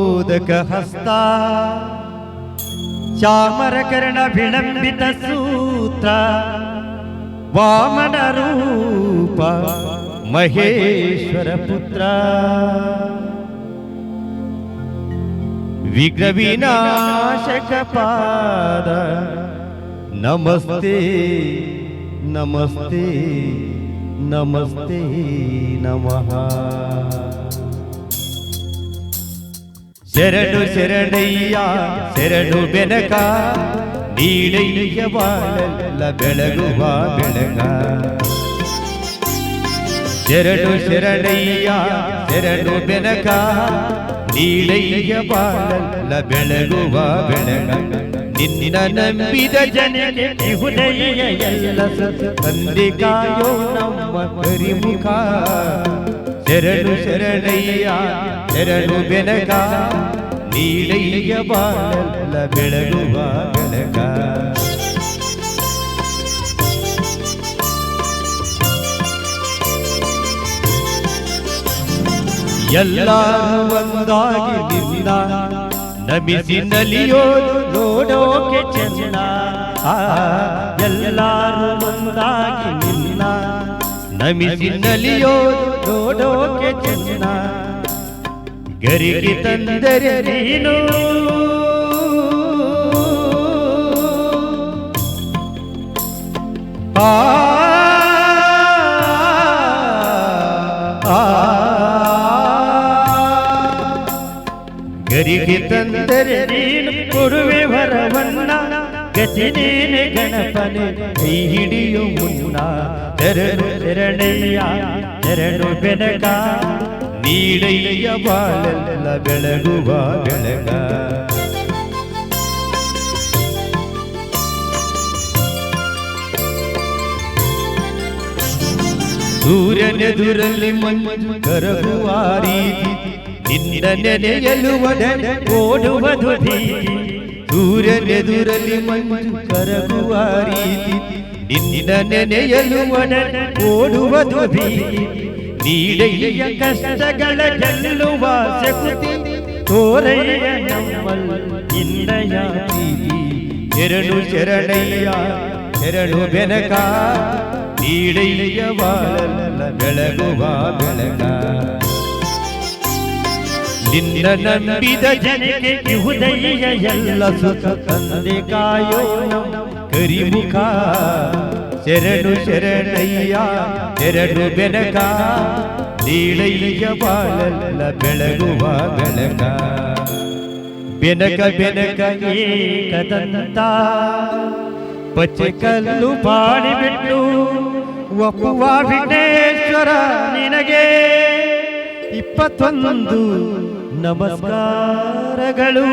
ಮೋದಕ ಹಸ್ತ ಚಾಮರಕರ್ಣ ವಿಳಂಬಿತ ಸೂತ್ರ ವಾಮನ ರೂಪ ಮಹೇಶ್ವರ ಪುತ್ರ ವಿಘ್ನ ವಿನಾಶಕ ಪಾದ ನಮಸ್ತೆ ನಮಸ್ತೆ ನಮಸ್ತೆ ನಮಃ ಶರಣು ಶರಣಯ್ಯ ಶರಣು ಬೆನಕ ನೀಡಯ್ಯ ಬಾಳಲ್ಲ ಬೆಳಗುವ ಬೆಳಗ ಶರಣು ಶರಣಯ್ಯ ಶರಣು ಬೆನಕ ನೀಡಯ್ಯ ಬಾಳಲ್ಲ ಬೆಳಗುವ ಬೆಳಗ ನಿನ್ನ ನಂಬಿದ ಜನಕ್ಕೆ ಇಹುದಯ್ಯ ಎಲ್ಲ ತಂದೆ ಕಾಯೋ ನಮ್ಮ ಕರಿಮುಖ ಶರಣು ಶರಣಯ್ಯ ಶರಣು ಬೆನಕ ನೀಡಯ್ಯ ಬಾಳಲ್ಲ ಬೆಳಗುವ ಬೆಳಗ ಎಲ್ಲರೂ ಒಂದಾಗಿ ನಿನ್ನ ನಮಿಸಿ ನಲಿಯೋದು ನೋಡೋಕೆ ಚೆನ್ನ ಎಲ್ಲರೂ ಒಂದಾಗಿ ನಿನ್ನ ನಮಿಸಿ ನಲಿಯೋದು ನೋಡೋಕೆ ಚೆನ್ನ ಗರಿಗೆ ತಂದರೆ ನೀನು ಗರಿಗೆ ತಂದರೆ ನೀನು ಕೊಡುವೆ ವರವನ್ನ ಗತಿ ನೀನೆ ಗಣಪನೆ ಕೈ ಹಿಡಿಯು ಮುನ್ನ ಶರಣು ಶರಣಯ್ಯ ಶರಣು ಬೆನಕ ನೀಡಯ್ಯ ಬಾಳಲ್ಲ ಬೆಳಗುವ ಬೆಳಗ ಸೂರ್ಯನೆದುರಲ್ಲಿ ಮಂಜು ಕರಗುವ ರೀತಿ ನಿನ್ನ ನೆನೆಯಲು ಒಡನೆ ಓಡುವುದು ಭೀತಿ ಸೂರ್ಯನೆದುರಲ್ಲಿ ಮಂಜು ಕರಗುವ ರೀತಿ ನಿನ್ನ ನೆನೆಯಲು ಒಡನೆ ಓಡುವುದು ಭೀತಿ ನೀಡಯ್ಯ ಕಷ್ಟಗಳ ಗೆಲ್ಲುವ ಶಕ್ತಿ ತೋರಯ್ಯ ನಮ್ಮಲ್ಲಿ ಇನ್ನಯ ಪ್ರೀತಿ ಶರಣು ಶರಣಯ್ಯ ಶರಣು ಬೆನಕ ನೀಡಯ್ಯ ಬಾಳಲ್ಲ ಬೆಳಗುವ ಬೆಳಗ ನಿನ್ನ ನಂಬಿದ ಜನಕ್ಕೆ ಇಹುದಯ್ಯ ಎಲ್ಲ ಸುಖ ತಂದೆ ಕಾಯೋ ಕರಿಮುಖ ಶರಣು ಶರಣಯ್ಯ ಶರಣು ಬೆನಕ ನೀಡಯ್ಯ ಬಾಳಲ್ಲ ಬೆಳಗುವ ಬೆಳಗ ಬೆನಕ ಬೆನಕ ಏಕದಂತ ಪಚ್ಚೆ ಕಲ್ಲು ಬಾಡಿಬಿಟ್ಟು ಒಪ್ಪುವ ವಿಘ್ನೇಶ್ವರ ನಿನಗೆ 21 ನಮಸ್ಕಾರಗಳು.